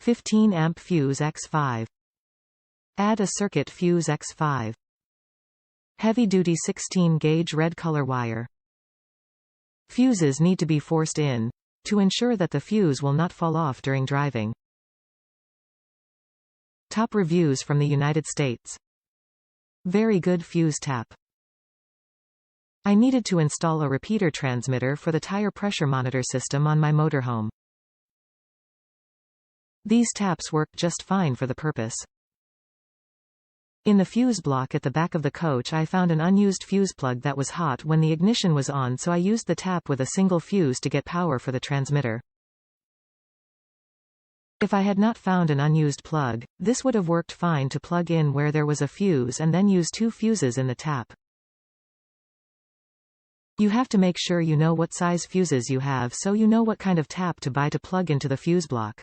15 amp fuse X5. Add a circuit fuse X5. Heavy-duty 16-gauge red color wire. Fuses need to be forced in, to ensure that the fuse will not fall off during driving. Top reviews from the United States. Very good fuse tap. I needed to install a repeater transmitter for the tire pressure monitor system on my motorhome. These taps work just fine for the purpose. In the fuse block at the back of the coach I found an unused fuse plug that was hot when the ignition was on, so I used the tap with a single fuse to get power for the transmitter. If I had not found an unused plug, this would have worked fine to plug in where there was a fuse and then use 2 fuses in the tap. You have to make sure you know what size fuses you have so you know what kind of tap to buy to plug into the fuse block.